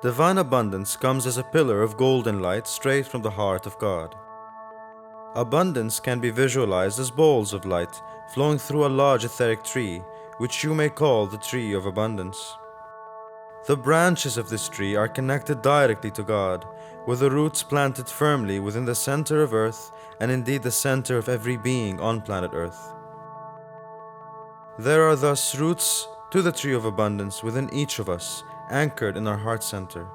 Divine abundance comes as a pillar of golden light straight from the heart of God. Abundance can be visualized as balls of light flowing through a large etheric tree, which you may call the tree of abundance. The branches of this tree are connected directly to God, with the roots planted firmly within the center of Earth and indeed the center of every being on planet Earth. There are thus roots to the tree of abundance within each of us, anchored in our heart center.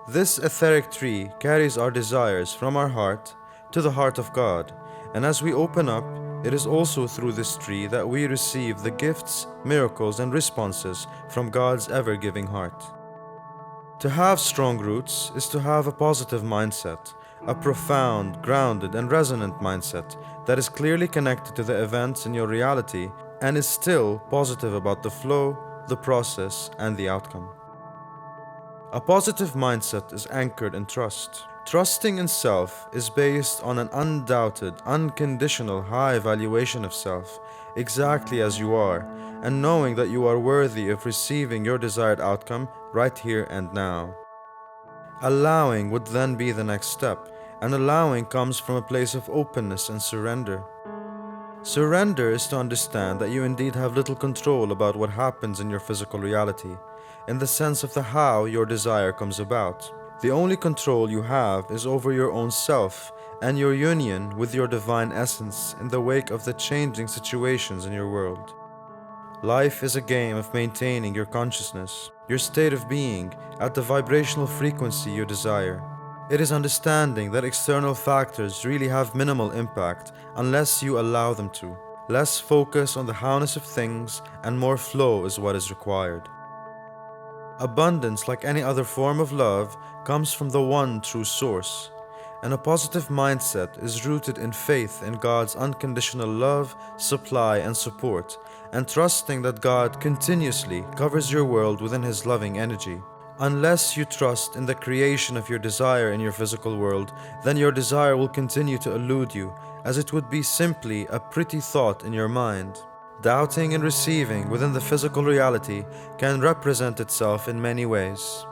This etheric tree carries our desires from our heart to the heart of God, and as we open up, it is also through this tree that we receive the gifts, miracles, and responses from God's ever-giving heart. To have strong roots is to have a positive mindset, a profound, grounded, and resonant mindset that is clearly connected to the events in your reality and is still positive about the flow, the process, and the outcome. A positive mindset is anchored in trust. Trusting in self is based on an undoubted, unconditional high valuation of self, exactly as you are, and knowing that you are worthy of receiving your desired outcome right here and now. Allowing would then be the next step, and allowing comes from a place of openness and surrender. Surrender is to understand that you indeed have little control about what happens in your physical reality, in the sense of the how your desire comes about. The only control you have is over your own self and your union with your divine essence in the wake of the changing situations in your world. Life is a game of maintaining your consciousness, your state of being, at the vibrational frequency you desire. It is understanding that external factors really have minimal impact unless you allow them to. Less focus on the howness of things and more flow is what is required. Abundance, like any other form of love, comes from the one true source, and a positive mindset is rooted in faith in God's unconditional love, supply, and support, and trusting that God continuously covers your world within His loving energy. Unless you trust in the creation of your desire in your physical world, then your desire will continue to elude you, as it would be simply a pretty thought in your mind. Doubting and receiving within the physical reality can represent itself in many ways.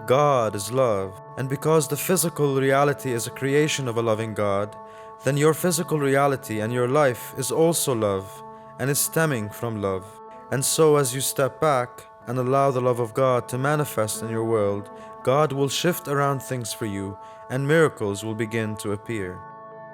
God is love, and because the physical reality is a creation of a loving God, then your physical reality and your life is also love, and is stemming from love. And so as you step back and allow the love of God to manifest in your world, God will shift around things for you, and miracles will begin to appear.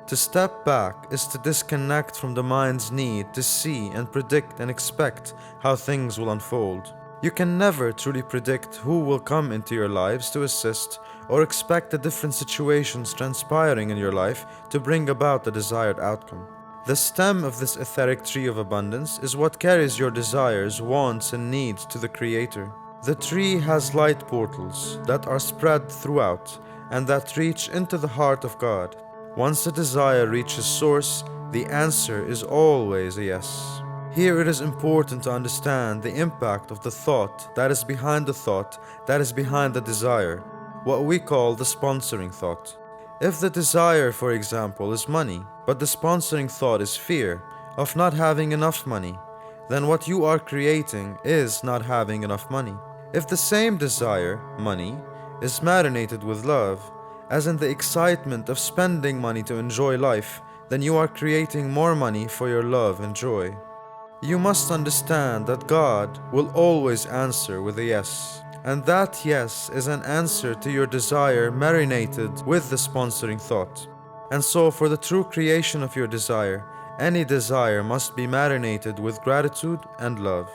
To step back is to disconnect from the mind's need to see and predict and expect how things will unfold. You can never truly predict who will come into your lives to assist or expect the different situations transpiring in your life to bring about the desired outcome. The stem of this etheric tree of abundance is what carries your desires, wants, and needs to the Creator. The tree has light portals that are spread throughout and that reach into the heart of God. Once a desire reaches source, the answer is always a yes. Here it is important to understand the impact of the thought that is behind the thought that is behind the desire, what we call the sponsoring thought. If the desire, for example, is money, but the sponsoring thought is fear of not having enough money, then what you are creating is not having enough money. If the same desire, money, is marinated with love, as in the excitement of spending money to enjoy life, then you are creating more money for your love and joy. You must understand that God will always answer with a yes, and that yes is an answer to your desire marinated with the sponsoring thought. And so for the true creation of your desire, any desire must be marinated with gratitude and love.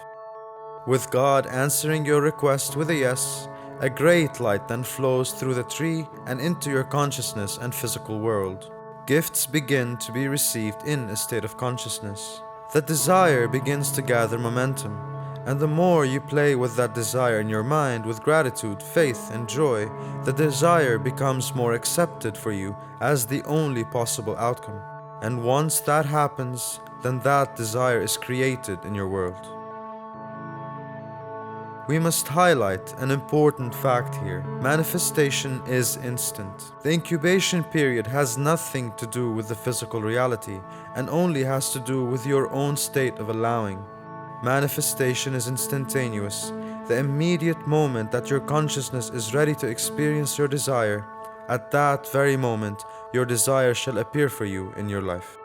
With God answering your request with a yes, a great light then flows through the tree and into your consciousness and physical world. Gifts begin to be received in a state of consciousness. The desire begins to gather momentum, and the more you play with that desire in your mind with gratitude, faith, and joy, the desire becomes more accepted for you as the only possible outcome. And once that happens, then that desire is created in your world. We must highlight an important fact here. Manifestation is instant. The incubation period has nothing to do with the physical reality and only has to do with your own state of allowing. Manifestation is instantaneous. The immediate moment that your consciousness is ready to experience your desire, at that very moment, your desire shall appear for you in your life.